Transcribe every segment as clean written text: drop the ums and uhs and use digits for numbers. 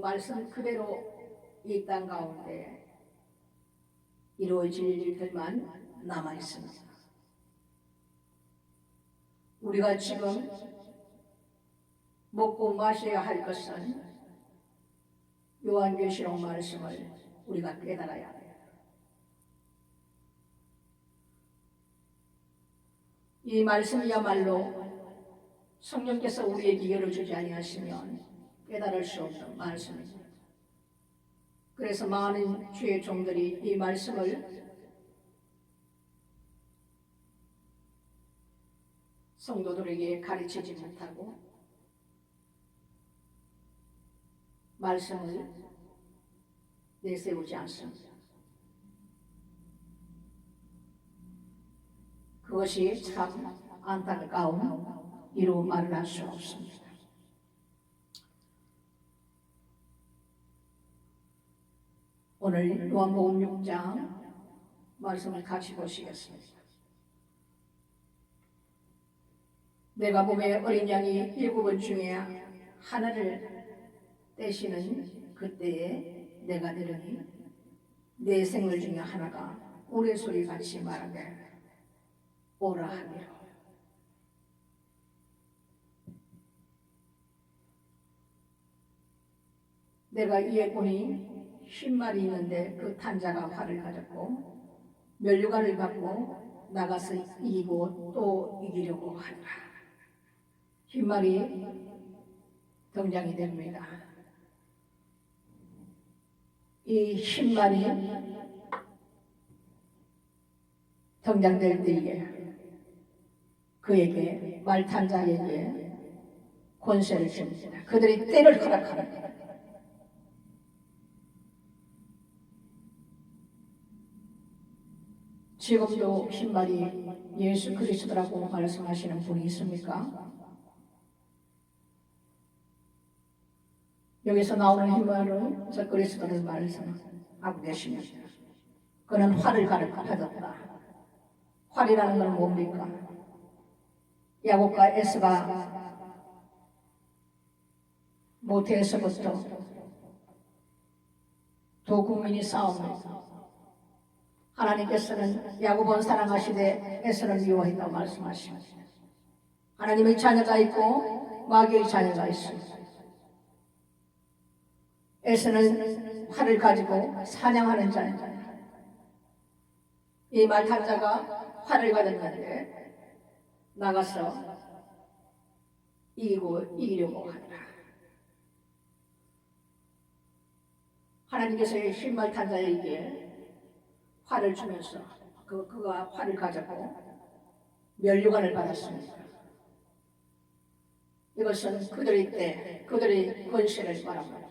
말씀 그대로 이 땅 가운데 이루어질 일들만 남아 있습니다. 우리가 지금 먹고 마셔야 할 것은 요한계시록 말씀을 우리가 깨달아야 해요. 이 말씀이야말로 성령께서 우리에게 열어주지 아니하시면 깨달을 수 없는 말씀입니다. 그래서 많은 주의 종들이 이 말씀을 성도들에게 가르치지 못하고 말씀을 내세우지 않습니다. 그것이 참 안타까운 이로 말을 할 수 없습니다. 오늘 요한복음 6장 말씀을 같이 보시겠습니다. 내가 봄에 어린 양이 7번 중에 하나를 떼시는 그때에 내가 들으니 내 생물 중에 하나가 우레소리 같이 말하되 오라 하니라. 내가 이에 보니 흰말이 있는데 그 탄자가 활을 가졌고 면류관을 받고 나가서 이기고 또 이기려고 하니라. 흰말이 등장이 됩니다. 이 흰말이 등장될 때에 그에게 말탄자에게 권세를 줍니다. 그들이 때를 허락합니다. 지금도 흰말이 예수 그리스도라고 말씀하시는 분이 있습니까? 여기서 나오는 흰말은 저 그리스도를 말씀하고 계십니다. 그는 활을 가졌다. 활이라는 건 뭡니까? 야곱과 에서가 모태에서부터 두 국민이 싸웁니다. 하나님께서는 야곱은 사랑하시되 에서는 미워했다고 말씀하십니다. 하나님의 자녀가 있고 마귀의 자녀가 있습니다. 에서는 활을 가지고 사냥하는 자입니다. 이 말탄자가 활을 가졌는데 나가서 이기려고 하더라. 하나님께서 흰 말탄자에게 활을 주면서 그가 활을 가졌고 면류관을 받았습니다. 이것은 그들의 때 그들의 권세를 말합니다.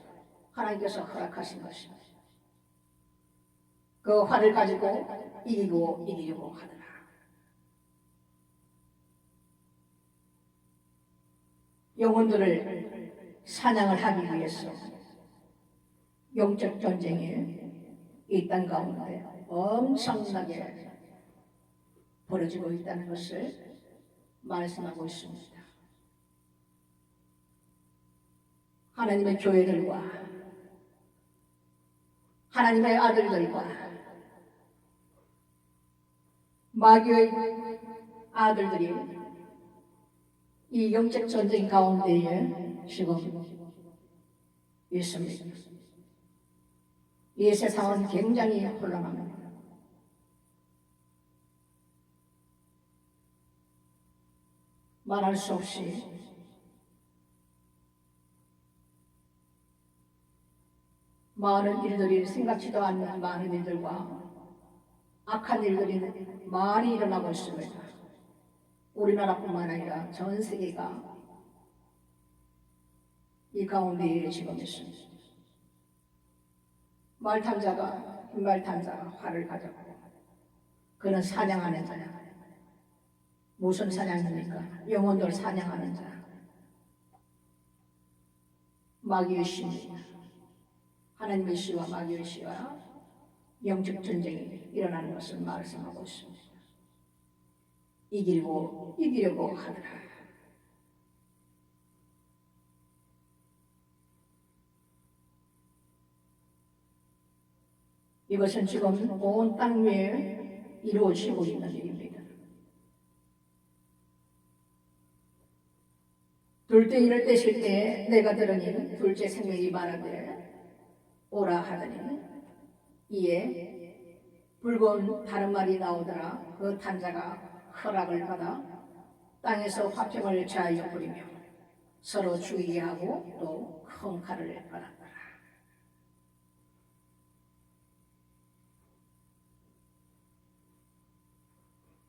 하나님께서 허락하신 것입니다. 그 활을 가지고 이기려고 하더라. 영혼들을 사냥을 하기 위해서 영적 전쟁이 이 땅 가운데 엄청나게 벌어지고 있다는 것을 말씀하고 있습니다. 하나님의 교회들과 하나님의 아들들과 마귀의 아들들이 이 영적 전쟁 가운데에 지금 있습니다. 이 세상은 굉장히 혼란합니다. 말할 수 없이 많은 일들이 생각지도 않는 많은 일들과 악한 일들이 많이 일어나고 있습니다. 우리나라뿐만 아니라 전 세계가 이 가운데에 지금 있습니다. 흰말탄자가 활을 가졌고 그는 사냥하는 자야. 무슨 사냥입니까? 영혼들 사냥하는 자. 마귀의 씨입니다. 하나님의 씨와 마귀의 씨와 영적 전쟁이 일어나는 것을 말씀하고 있습니다. 이기려고 하더라. 이것은 지금 온 땅 위에 이루어지고 있는 일입니다. 둘째 일을 떼실 때 내가 들으니 둘째 생명이 말하되 오라 하더니 이에 붉은 다른 말이 나오더라. 그 탄자가 허락을 받아 땅에서 화평을 자하여 부리며 서로 죽이게 하고 또 큰 칼을 받았더라.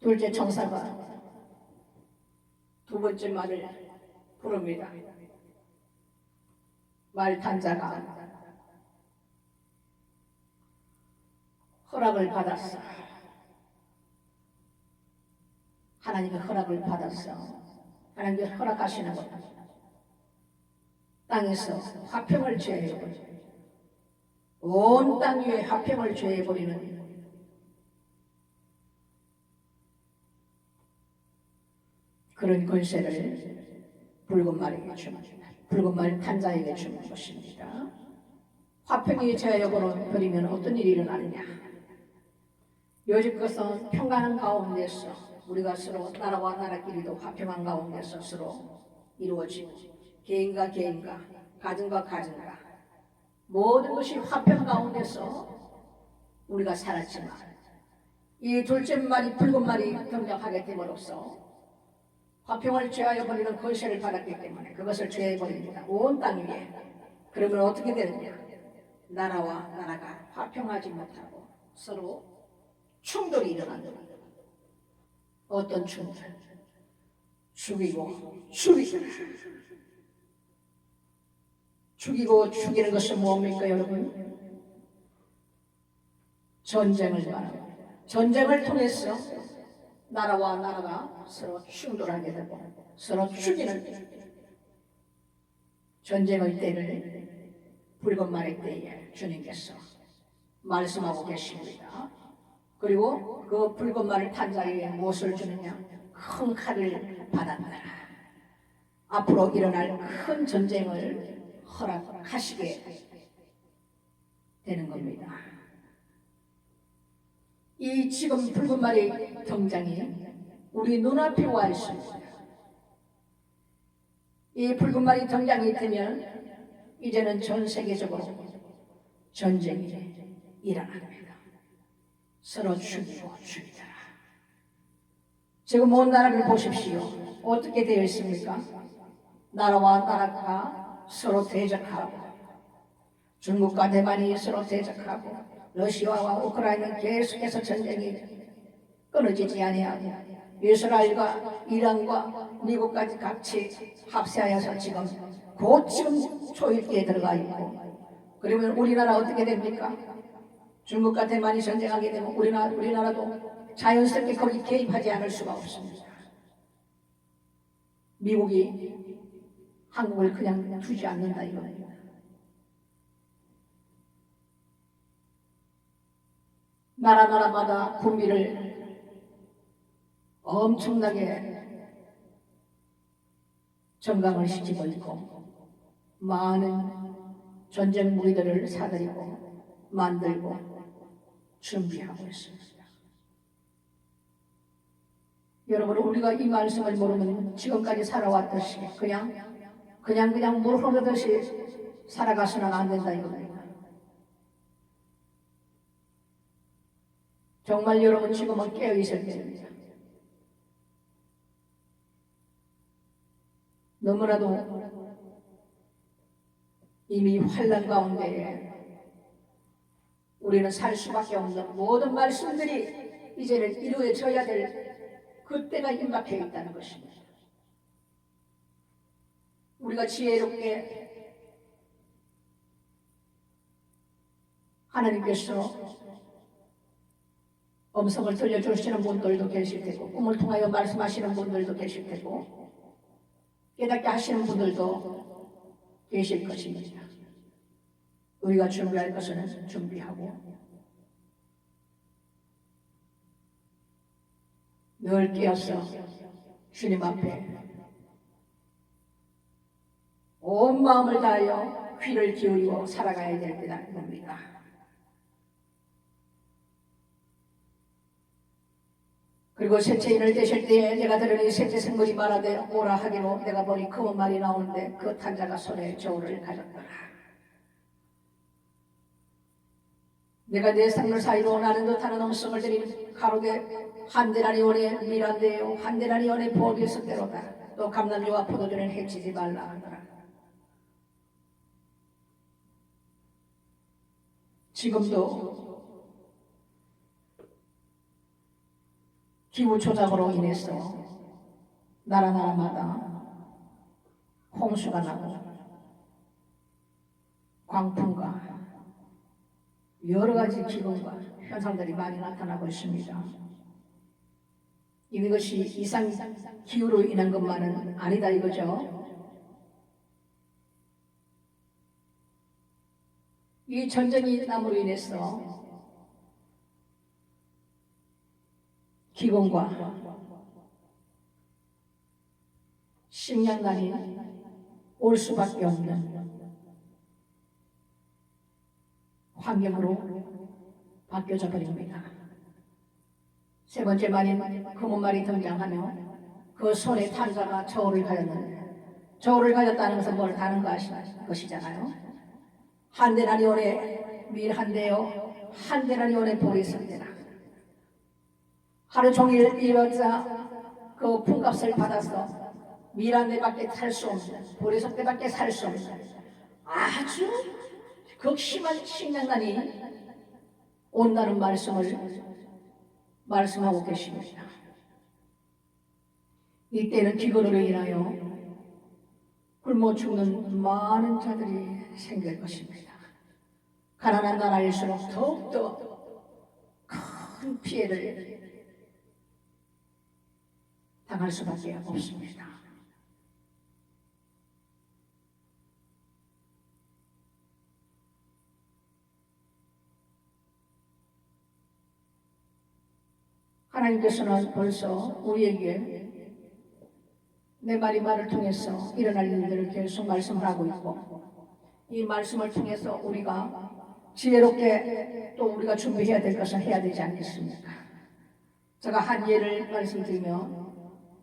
둘째 천사가 두 번째 말을 부릅니다. 말 탄자가 허락을 받았어. 하나님의 허락을 받았어. 하나님의 허락하시는 것. 땅에서 화평을 취해버리고 온 땅 위에 화평을 취해버리는 그런 권세를 붉은 말에게 줍니다. 붉은 말 탄자에게 주는 것입니다. 화평이 취해버리면 어떤 일이 일어나느냐. 여지껏은 평안한 가운데서 우리가 서로 나라와 나라끼리도 화평한 가운데서 서로 이루어지고 개인과 개인과 가정과 가정과 모든 것이 화평 가운데서 우리가 살았지만 이 둘째 말이 붉은 말이 등장하게 됨으로써 화평을 취하여 버리는 권세를 받았기 때문에 그것을 취해 버립니다. 온 땅 위에. 그러면 어떻게 되느냐. 나라와 나라가 화평하지 못하고 서로 충돌이 일어난다. 어떤 충돌? 죽이고 죽이더라. 죽이고 죽이는 것은 뭡니까 여러분? 전쟁을 말합니다. 전쟁을 통해서 나라와 나라가 서로 충돌하게 되고 서로 죽이는 전쟁의 때를 붉은 말의 때에 주님께서 말씀하고 계십니다. 그리고 그 붉은 말을 탄 자에게 무엇을 주느냐? 큰 칼을 받았느라 앞으로 일어날 큰 전쟁을 허락하시게 되는 겁니다. 이 지금 붉은 말의 등장이 우리 눈앞에 와 있습니다. 이 붉은 말이 등장이 되면 이제는 전 세계적으로 전쟁이 일어납니다. 서로 죽이고 죽이더라. 지금 온 나라를 보십시오. 어떻게 되어 있습니까? 나라와 나라가 서로 대적하고 중국과 대만이 서로 대적하고 러시아와 우크라이나는 계속해서 전쟁이 끊어지지 아니하고 이스라엘과 이란과 미국까지 같이 합세하여서 지금 곧 지금 초입기에 들어가 있고 그러면 우리나라 어떻게 됩니까? 중국과 대만이 전쟁하게 되면 우리나라도 자연스럽게 거기 개입하지 않을 수가 없습니다. 미국이 한국을 그냥 두지 않는다 이겁니다. 나라마다 군비를 엄청나게 정강을 시키고 있고 많은 전쟁 무기들을 사들이고 만들고 준비하고 있습니다. 여러분 우리가 이 말씀을 모르면 지금까지 살아왔듯이 그냥 물 흐르듯이 살아가서는 안 된다 이겁니다. 정말 여러분 지금은 깨어있을 때입니다. 너무나도 이미 환난 가운데 우리는 살 수밖에 없는 모든 말씀들이 이제는 이루어져야 될 그때가 임박해 있다는 것입니다. 우리가 지혜롭게 하나님께서 음성을 들려주시는 분들도 계실 테고 꿈을 통하여 말씀하시는 분들도 계실 테고 깨닫게 하시는 분들도 계실 것입니다. 우리가 준비할 것은 준비하고 늘 깨어서 주님 앞에 온 마음을 다하여 귀를 기울이고 살아가야 될 때라는 겁니다. 그리고 셋째인을 떼실 때에 내가 들으니 셋째 생물이 말하되 오라 하기로 내가 보니 검은 말이 나오는데 그 탄자가 손에 저울을 가졌더라. 내가 내 생물 사이로 나는 듯하는 음성을 들으니 가로되 한 데나리 원에 미란데요 한 데나리 원에 부엌에 습대로다. 또 감람류와 포도주는 해치지 말라 하더라. 지금도 기후 조작으로 인해서 나라마다 홍수가 나고 광풍과 여러 가지 기근과 현상들이 많이 나타나고 있습니다. 이것이 이상 기후로 인한 것만은 아니다 이거죠. 이 전쟁이 남으로 인해서 기근과 식량난이 올 수밖에 없는 환경으로 바뀌어져 버립니다. 세 번째 말인 검은 말이 등장하며 그 손에 탄자가 저울을 가졌는데 저울을 가졌다는 것은 뭘 다른 것이잖아요. 한 데나리 원에 밀 한 대요 한 데나리 원에 볼이 있습니다. 하루 종일 일어서 그 품값을 받아서 밀 한 대밖에 살 수 없는 볼이 석 대밖에 살 수 없는 아주 극심한 식량난이 온다는 말씀을 말씀하고 계십니다. 이때는 기근으로 인하여 굶어 죽는 많은 자들이 생길 것입니다. 가난한 나라일수록 더욱더 큰 피해를 당할 수밖에 없습니다. 하나님께서는 벌써 우리에게 내 말을 통해서 일어날 일들을 계속 말씀을 하고 있고 이 말씀을 통해서 우리가 지혜롭게 또 우리가 준비해야 될 것을 해야 되지 않겠습니까? 제가 한 예를 말씀드리면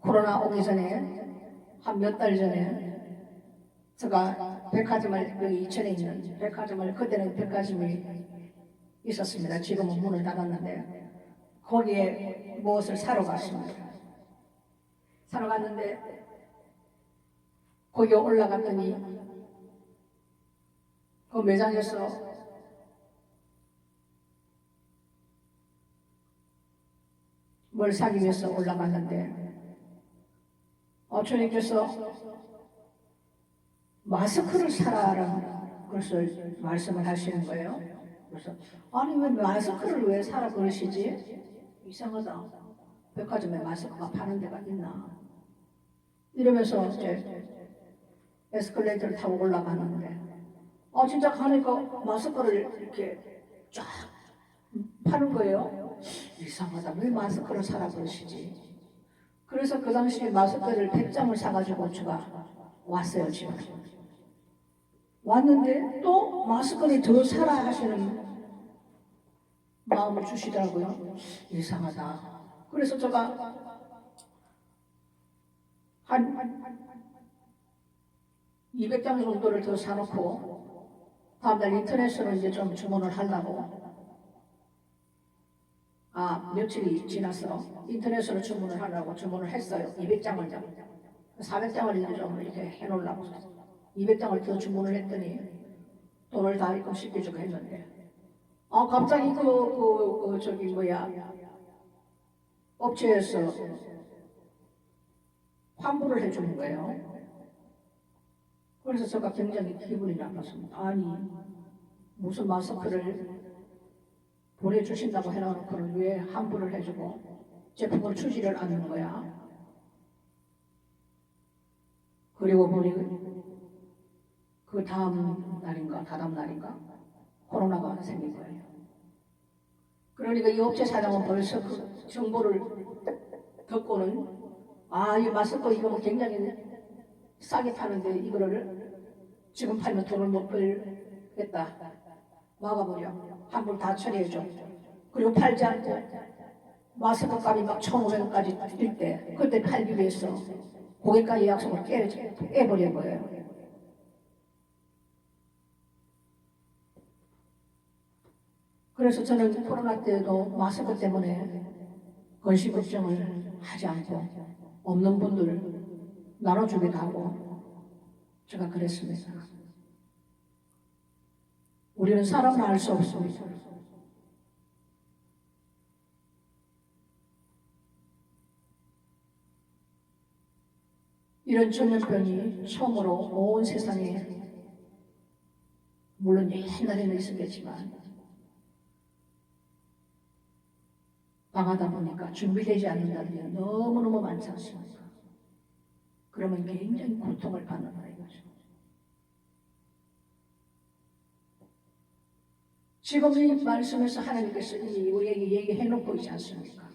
코로나 오기 전에 한 몇 달 전에 제가 백화점을 여기 이천에 있는 백화점을 그때는 백화점이 있었습니다. 지금은 문을 닫았는데 거기에 무엇을 사러 갔습니다. 사러 갔는데 거기에 올라갔더니 그 매장에서 뭘 사기 위해서 올라갔는데 주님께서 마스크를 사라라는 것을 말씀을 하시는 거예요. 그래서 아니 왜 마스크를 왜 사라 그러시지? 이상하다. 백화점에 마스크가 파는 데가 있나? 이러면서 이제 에스컬레이터를 타고 올라가는데 진짜 가니까 마스크를 이렇게 쫙 파는 거예요. 이상하다. 왜 마스크를 사라 그러시지? 그래서 그 당시에 마스크를 100장을 사가지고 제가 왔어요. 지금 왔는데 또 마스크를 더 사라 하시는 마음을 주시더라고요. 이상하다. 그래서 제가 한 200장 정도를 더 사놓고 다음날 인터넷으로 이제 좀 주문을 하려고 며칠이 지나서 인터넷으로 주문을 하려고 주문을 했어요. 200장을 400장을 이제 좀 이렇게 해놓으려고 200장을 더 주문을 했더니 돈을 다 입금 시켜주고 했는데 갑자기 업체에서 환불을 해주는 거예요. 그래서 제가 굉장히 기분이 나빴습니다. 아니 무슨 마스크를 보내주신다고 해놓고는 왜 환불을 해주고 제품을 주지를 않는 거야. 그리고 보니 그 다음 날인가 코로나가 생긴 거예요. 그러니까 이 업체 사장은 벌써 그 정보를 듣고는 이 마스크 이거 굉장히 싸게 파는데 이거를 지금 팔면 돈을 못 벌겠다. 막아버려. 환불 다 처리해줘. 그리고 팔지 않고 마스크 값이 막 1,500원까지 뛸 때 그때 팔기 위해서 고객과의 약속을 깨버린 거예요. 그래서 저는 코로나 때도 마스크 때문에 건강 걱정을 하지 않고 없는 분들 나눠주기도 하고 제가 그랬습니다. 우리는 사람을 알 수 없습니다. 이런 전염병이 처음으로 온 세상에 물론 옛날에는 있었겠지만 망하다 보니까 준비되지 않는다는 게 너무너무 많지 않습니까? 그러면 굉장히 고통을 받는다 이거죠. 지금 이 말씀에서 하나님께서 우리에게 얘기해놓고 있지 않습니까?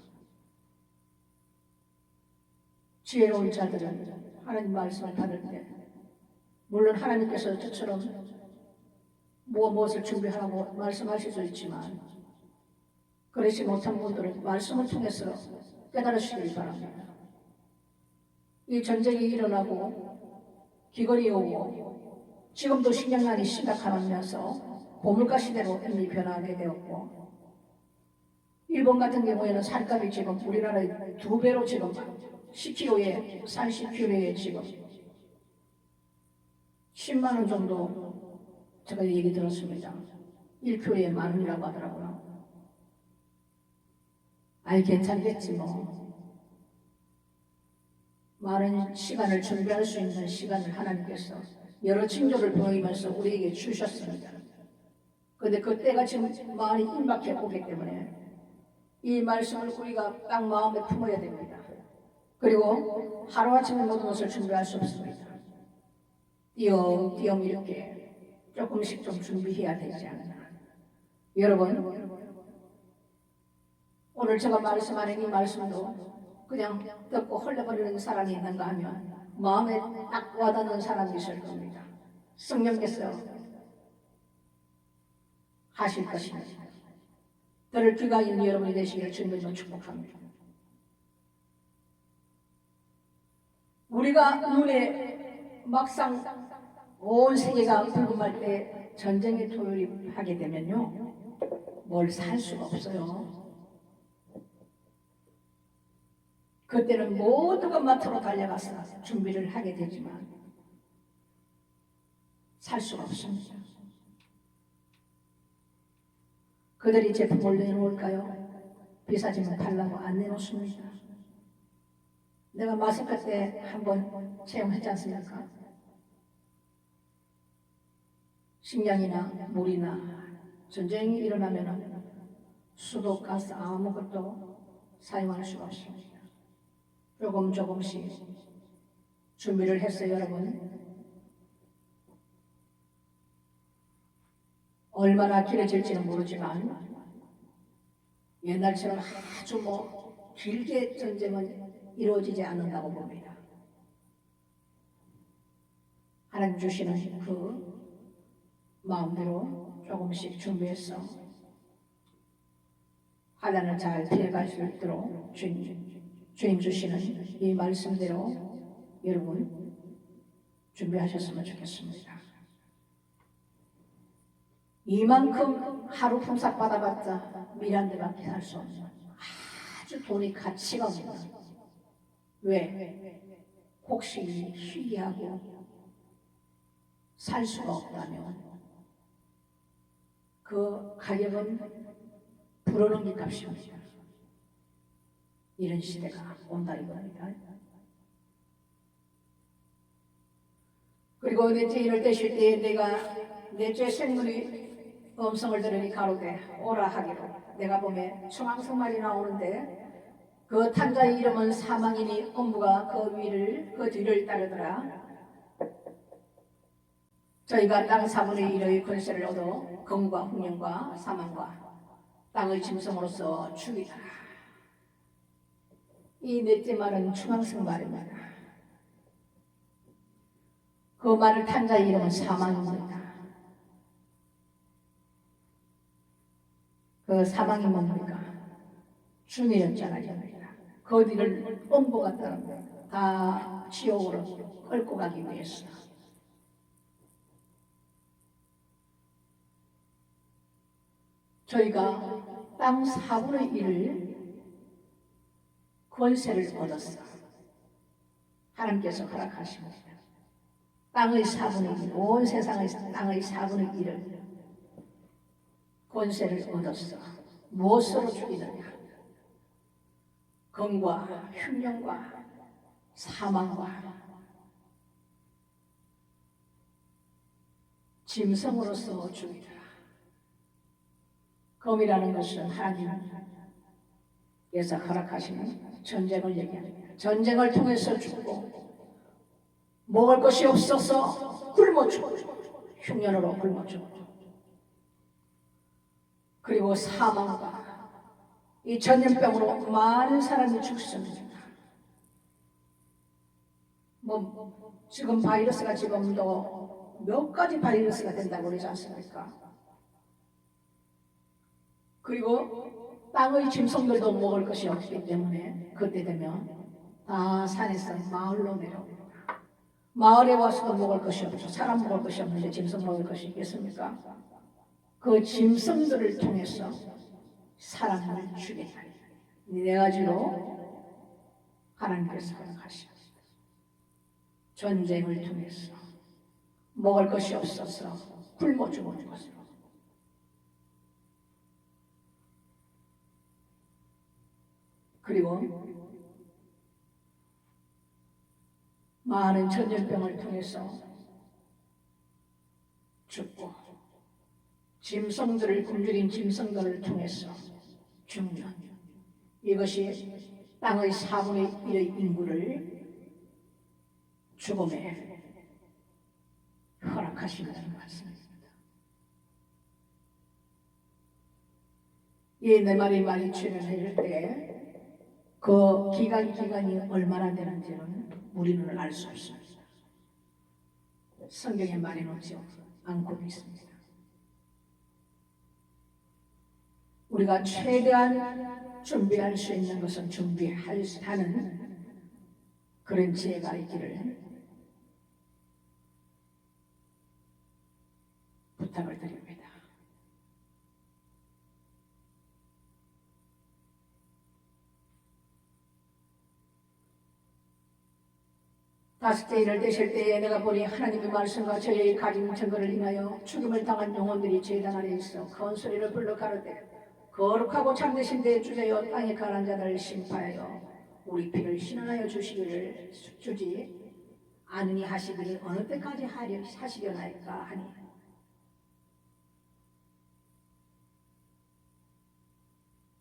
지혜로운 자들은 하나님 말씀을 받을 때 물론 하나님께서 저처럼 무엇을 준비하라고 말씀하실 수 있지만 그렇지 못한 분들은 말씀을 통해서 깨달으시길 바랍니다. 이 전쟁이 일어나고 기근이 오고 지금도 식량난이 심각하면서 고물가 시대로 이미 변하게 되었고 일본 같은 경우에는 산값이 지금 우리나라의 2배로 지금 10kg에 산 10kg에 지금 10만 원 정도 제가 얘기 들었습니다. 1kg에 10,000원이라고 하더라고요. 아이 괜찮겠지 뭐. 많은 시간을 준비할 수 있는 시간을 하나님께서 여러 징조를 보이면서 우리에게 주셨습니다. 그런데 그 때가 지금 많이 임박해 오기 때문에 이 말씀을 우리가 딱 마음에 품어야 됩니다. 그리고 하루아침에 모든 것을 준비할 수 없습니다. 띄엄띄엄 이렇게 조금씩 좀 준비해야 되지 않나. 여러분 오늘 제가 말씀하는 이 말씀도 그냥 듣고 흘려버리는 사람이 있는가 하면 마음에 딱 와닿는 사람이 있을 겁니다. 성령께서 하실 것입니다. 들을 귀가 있는 여러분이 되시기를 주님으로 축복합니다. 우리가 눈에 막상 온 세계가 궁금할 때 전쟁에 돌입하게 되면요 뭘 살 수가 없어요. 그때는 모든 것만으로 달려가서 준비를 하게 되지만 살 수가 없습니다. 그들이 제품을 내놓을까요? 비싸지면 달라고 안 내놓습니다. 내가 마스크 때 한번 체험했지 않습니까? 식량이나 물이나 전쟁이 일어나면 수도, 가스 아무것도 사용할 수가 없습니다. 조금씩 준비를 했어요, 여러분. 얼마나 길어질지는 모르지만 옛날처럼 아주 길게 전쟁은 이루어지지 않는다고 봅니다. 하나님 주시는 그 마음대로 조금씩 준비해서 환난을 잘 피해갈 수 있도록 주님 주시는 이 말씀대로 여러분 준비하셨으면 좋겠습니다. 이만큼 하루 품삯 받아봤자 미란 데밖에 살 수 없는 아주 돈이 가치가 없는 왜? 혹시 희귀하고 살 수가 없다면 그 가격은 불어넘기 값입니다. 이런 시대가 온다 이겁니다. 그리고 넷째 일을 떼실 때에 내가 넷째 생물이 음성을 들으니 가로되 오라 하기로 내가 보매 중앙성말이 나오는데 그 탄자의 이름은 사망이니 음부가 그 뒤를 따르더라. 저희가 땅 4분의 1의 권세를 얻어 검과 홍련과 사망과 땅의 짐승으로서 죽이더라. 이 넷째 말은 중앙성 말입니다. 그 말을 탄 자의 이름은 사망입니다. 그 사망이 뭡니까? 주님은 잘하십니다. 거기를 엄보가 따릅니다. 다 지옥으로 끌고 가기 위해서. 저희가 땅 4분의 1을 권세를 얻었어. 하나님께서 허락하십니다. 땅의 4분의 1, 온 세상의 땅의 4분의 1을 권세를 얻었어. 무엇으로 죽이느냐? 검과 흉년과 사망과 짐승으로서 죽이더라. 검이라는 것은 하나님께서 허락하시는 전쟁을 얘기합니다. 전쟁을 통해서 죽고 먹을 것이 없어서 굶어 죽고 흉년으로 굶어 죽고 그리고 사망과 이 전염병으로 많은 사람이 죽습니다. 지금 바이러스가 지금도 몇 가지 바이러스가 된다고 그러지 않습니까? 그리고 땅의 짐승들도 먹을 것이 없기 때문에 그때 되면 다 산에서 마을로 내려옵니다. 마을에 와서도 먹을 것이 없죠. 사람 먹을 것이 없는데 짐승 먹을 것이 있겠습니까? 그 짐승들을 통해서 사람을 죽이다. 네 가지로 하나님께서 허락하십니다. 전쟁을 통해서 먹을 것이 없어서 굶어 죽는 것으로 그리고 많은 전염병을 통해서 죽고 짐승들을 굶주린 짐승들을 통해서 죽는 이것이 땅의 4분의 1의 인구를 죽음에 허락하신다는 말씀입니다. 이 내 말이 많이 출연할 때 그 기간이 얼마나 되는지는 우리는 알 수 없습니다. 성경에 말해놓지 않고 있습니다. 우리가 최대한 준비할 수 있는 것은 준비하는 그런 지혜가 있기를 부탁을 드립니다. 다섯째 일을 되실 때에 내가 보니 하나님의 말씀과 저희의 가진 증거를 인하여 죽임을 당한 영혼들이 제단 아래 있어 큰 소리를 불러 가로되 거룩하고 참되신 데 주제여 땅에 가난 자들을 심파하여 우리 피를 신원하여 주지 않으니 하시기를 어느 때까지 하시려나이까 하니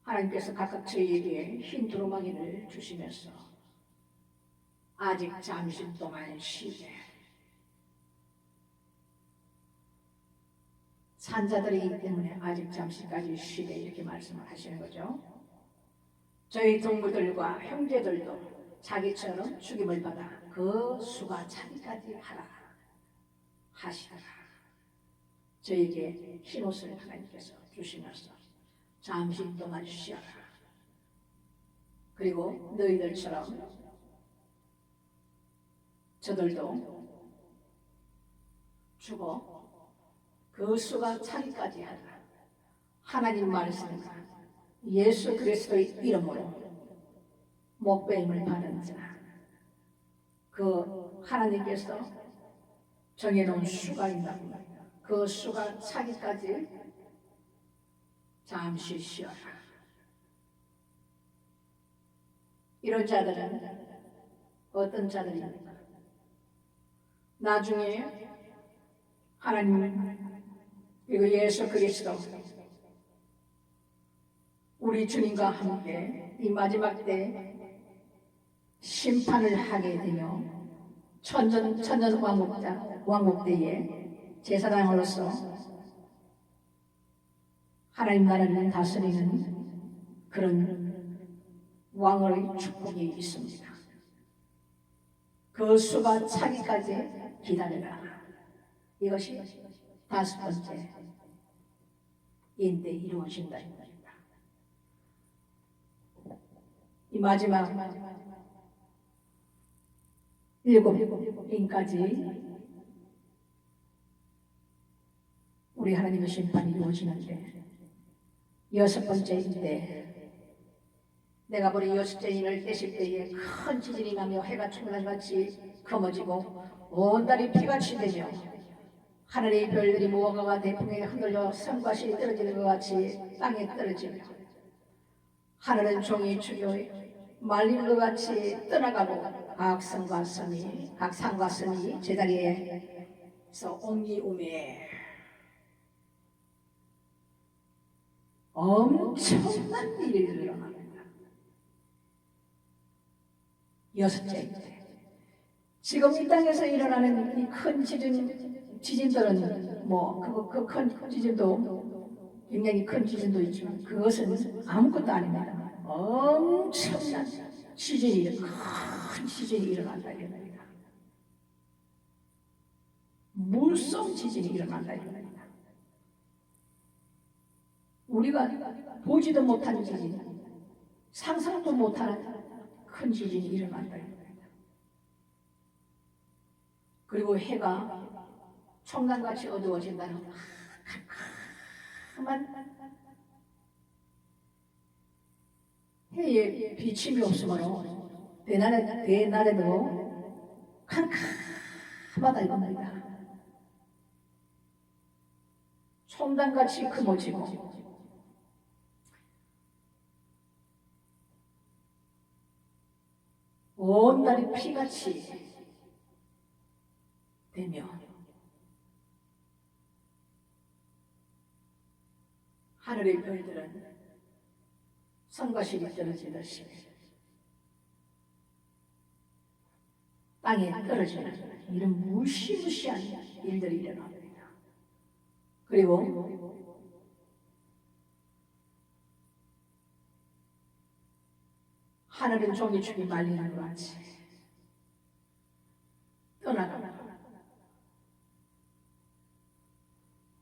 하나님께서 각각 저희에게 흰 두루마기를 주시면서 아직 잠시 동안 쉬게 산자들이기 때문에 아직 잠시까지 쉬게 이렇게 말씀을 하시는 거죠. 저희 동무들과 형제들도 자기처럼 죽임을 받아 그 수가 차기까지 하라 하시더라. 저에게 흰옷을 하나님께서 주시면서 잠시 동안 쉬어라. 그리고 너희들처럼 저들도 죽어 그 수가 차기까지 하라. 하나님 말씀과 예수 그리스도의 이름으로 목배임을 받은 자, 그 하나님께서 정해놓은 수가 있다고 그 수가 차기까지 잠시 쉬어라. 이런 자들은 어떤 자들입니까? 나중에 하나님 그리고 예수 그리스도 우리 주님과 함께 이 마지막 때 심판을 하게 되며 천년 왕국 때에 제사장으로서 하나님 나라를 다스리는 그런 왕의 축복이 있습니다. 그 수가 차기까지 기다려라. 이것이 다섯 번째 인데 이루어진다. 이 마지막 7인까지 우리 하나님의 심판이 이루어지는데, 6번째인데 내가 보니 6번째인을 떼실 때에 큰 지진이 나며 해가 청량같이 검어지고 온 달이 피같이 되며 하늘의 별들이 무화과가 대풍에 흔들려 성과 실이 떨어지는 것 같이 땅에 떨어지며 하늘은 종이 죽여 말린 것 같이 떠나가고 각 성과 섬이 각 산과 섬이 제자리에서 옹기우매 엄청난 일이 일어납니다. 6째, 지금 이 땅에서 일어나는 이 큰 지진들은 그 큰 지진도 굉장히 큰 지진도 있지만 그것은 아무것도 아닙니다. 엄청난 지진이 큰 지진이 일어난다 이겁니다. 물속 지진이 일어난다 이겁니다. 우리가 보지도 못한 지진, 상상도 못하는 큰 지진이 일어난다 이겁니다. 그리고 해가 청량같이 어두워진다는 캄캄한 해에 비침이 없으므로 대낮에도 캄캄하다 이겁니다. 청량같이 금어지고 온 날이 피같이 되며 하늘의 별들은 성과 실이 떨어지듯이 땅에 떨어지는 이런 무시무시한 일들이 일어납니다. 그리고 하늘은 종이축이 말리는 것 같이 떠나갑니다.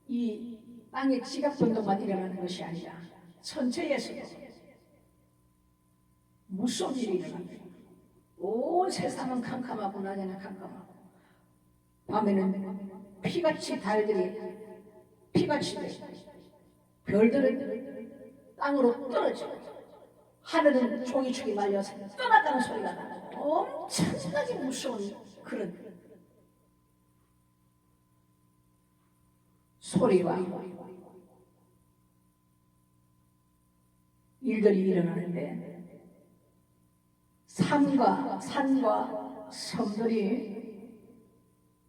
이 땅의 지각 변동만 일어나는 것이 아니라 천체에서도 무서운 일이 일어납니다. 온 세상은 캄캄하고 낮에는 캄캄하고 밤에는 피같이 달들이 피같이 되고 별들은 땅으로 떨어지고 하늘은 종이축이 말려서 떠났다는 소리가 나고 엄청나게 무서운 그런 소리와 일들이 일어나는데 산과 섬들이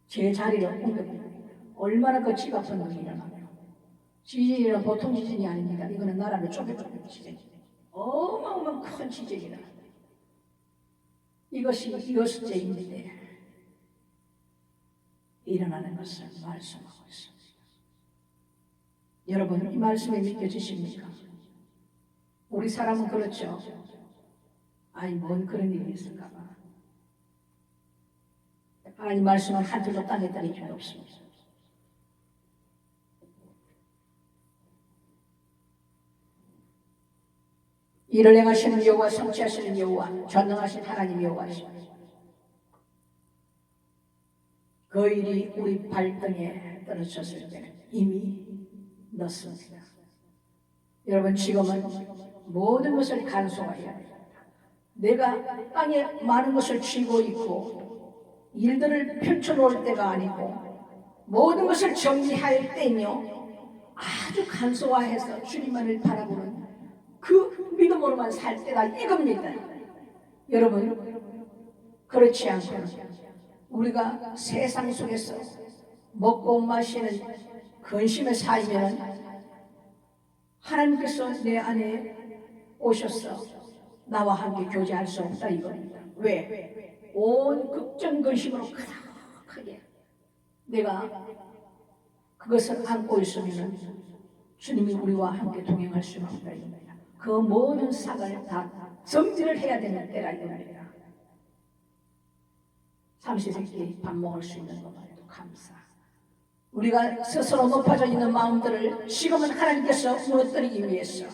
제 자리를 옮겨버립니다. 얼마나 그 지각 변동이 일어나요. 지진이는 보통 지진이 아닙니다. 이거는 나라를 쪼개버리는 지진입니다. 어마어마한 큰 지진이 일어납니다. 이것이 6째인데 일어나는 것을 말씀하고 있습니다. 여러분, 이 말씀이 믿겨지십니까? 우리 사람은 그렇죠. 아니, 뭔 그런 일이 있을까 봐. 하나님 말씀은 한 줄도 땅에 떨어질 줄 없습니다. 이를 행하시는 여호와, 성취하시는 여호와, 전능하신 하나님 여호와십니다. 그 일이 우리 발등에 떨어졌을 때는 이미 넣습니다. 여러분, 지금은 모든 것을 간소화해야 합니다. 내가 땅에 많은 것을 쥐고 있고 일들을 펼쳐놓을 때가 아니고 모든 것을 정리할 때며 아주 간소화해서 주님만을 바라보는 그 믿음으로만 살 때가 이겁니다. 여러분, 그렇지 않고 우리가 세상 속에서 먹고 마시는 근심에 살면 하나님께서 내 안에 오셔서 나와 함께 교제할 수 없다 이겁니다. 왜? 온 극정 근심으로 크게 내가 그것을 안고 있으면 주님이 우리와 함께 동행할 수는 없다 이겁니다. 그 모든 삭을 다 정지를 해야 되는 때가 이겁니다. 삼시세끼 밥 먹을 수 있는 것만 해도 감사. 우리가 스스로 높아져 있는 마음들을 지금은 하나님께서 무너뜨리기 위해서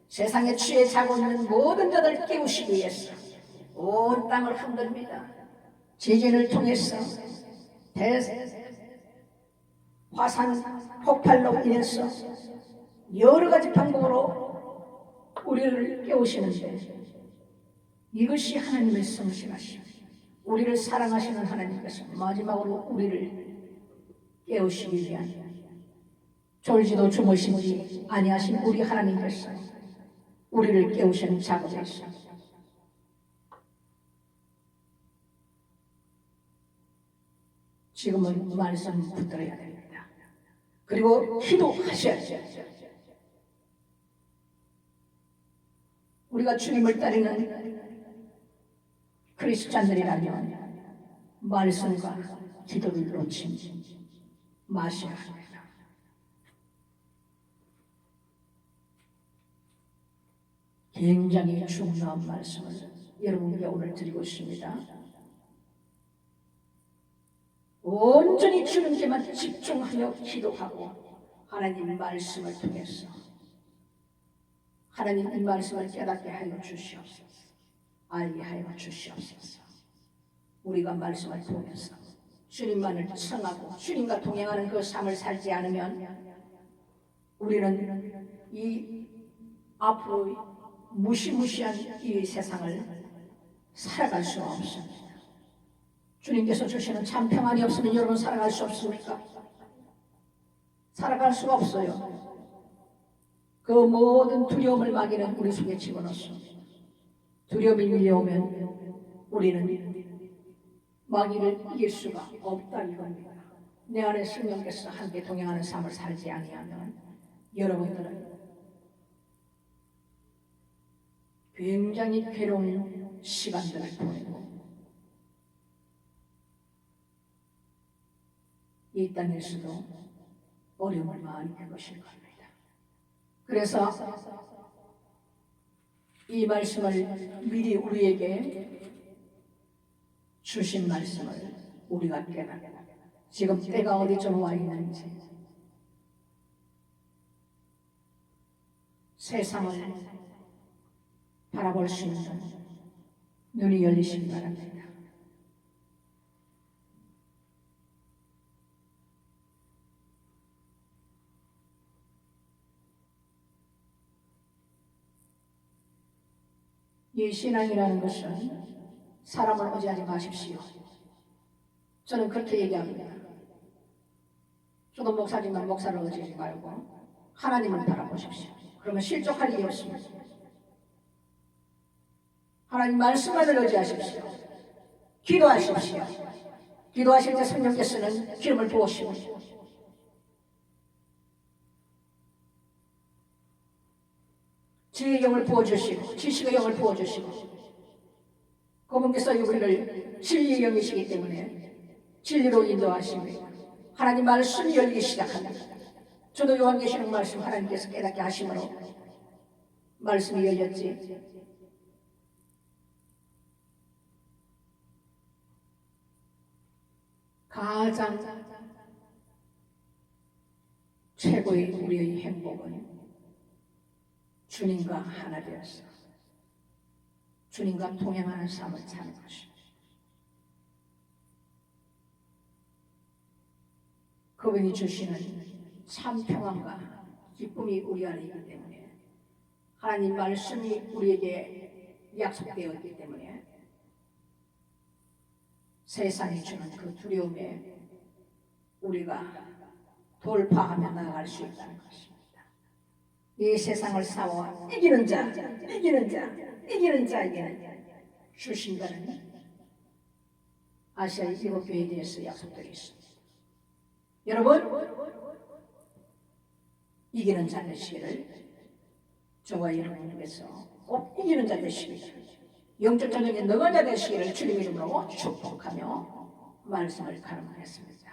세상에 취해 자고 있는 모든 자들을 깨우시기 위해서 온 땅을 흔듭니다. 지진을 통해서 화산 폭발로 인해서 여러 가지 방법으로 우리를 깨우시는데 이것이 하나님의 성실하심, 우리를 사랑하시는 하나님께서 마지막으로 우리를 깨우시기 위한 졸지도 주무시지 아니하신 우리 하나님께서 우리를 깨우시는 작업에서 지금은 말씀 붙들어야 됩니다. 그리고 기도하셔야 돼요. 우리가 주님을 따르는 크리스찬들이라면 말씀과 기도를 놓치지 마셔야 합니다. 굉장히 중요한 말씀을 여러분께 오늘 드리고 있습니다. 온전히 주님께만 집중하여 기도하고 하나님 말씀을 통해서 하나님 이 말씀을 깨닫게 하여 주시옵소서. 알게 하여 주시옵소서. 우리가 말씀을 통해서 주님만을 청하고 주님과 동행하는 그 삶을 살지 않으면 우리는 이 앞으로 무시무시한 이 세상을 살아갈 수가 없습니다. 주님께서 주시는 참 평안이 없으면 여러분 살아갈 수 없습니까? 살아갈 수가 없어요. 그 모든 두려움을 마귀는 우리 속에 집어넣었어. 두려움이 밀려오면 우리는 마귀를 이길 수가 없다 이겁니다. 내 안에 성령께서 함께 동행하는 삶을 살지 아니하면 여러분들은 굉장히 괴로운 시간들을 보내고 이 땅에서도 어려움을 많이 겪으실 겁니다. 그래서 이 말씀을 미리 우리에게 주신 말씀을 우리가 깨닫고 지금 때가 어디쯤 와 있는지 세상을 바라볼 수 있는 눈이 열리시기 바랍니다. 이 신앙이라는 것은 사람을 의지하지 마십시오. 저는 그렇게 얘기합니다. 저도 목사지만 목사를 의지하지 말고 하나님을 바라보십시오. 그러면 실족할 일이 없습니다. 하나님 말씀만을 의지하십시오. 기도하십시오. 기도하실 때 성령께서는 기름을 부으십니다. 지혜의 영을 부어주시고 지식의 영을 부어주시고 그분께서 우리를 진리의 영이시기 때문에 진리로 인도하십니다. 하나님 말씀이 열리기 시작합니다. 저도 요한계시록 말씀 하나님께서 깨닫게 하심으로 말씀이 열렸지. 가장 최고의 우리의 행복은 주님과 하나 되어서 주님과 동행하는 삶을 사는 것입니다. 그분이 주시는 참 평안과 기쁨이 우리 안에 있기 때문에 하나님 말씀이 우리에게 약속되어 있기 때문에 세상이 주는 그 두려움에 우리가 돌파하며 나아갈 수 있다는 것입니다. 이 세상을 싸워 이기는 자에게 주신다는 아시아 일곱 교회에 대해서 약속되어 있습니다. 여러분, 이기는 자 되시기를 저와 여러분께서 꼭 이기는 자 되시기를 영적 전쟁에 능한 자 되시기를 주님 이름으로 축복하며 말씀을 가름하겠습니다.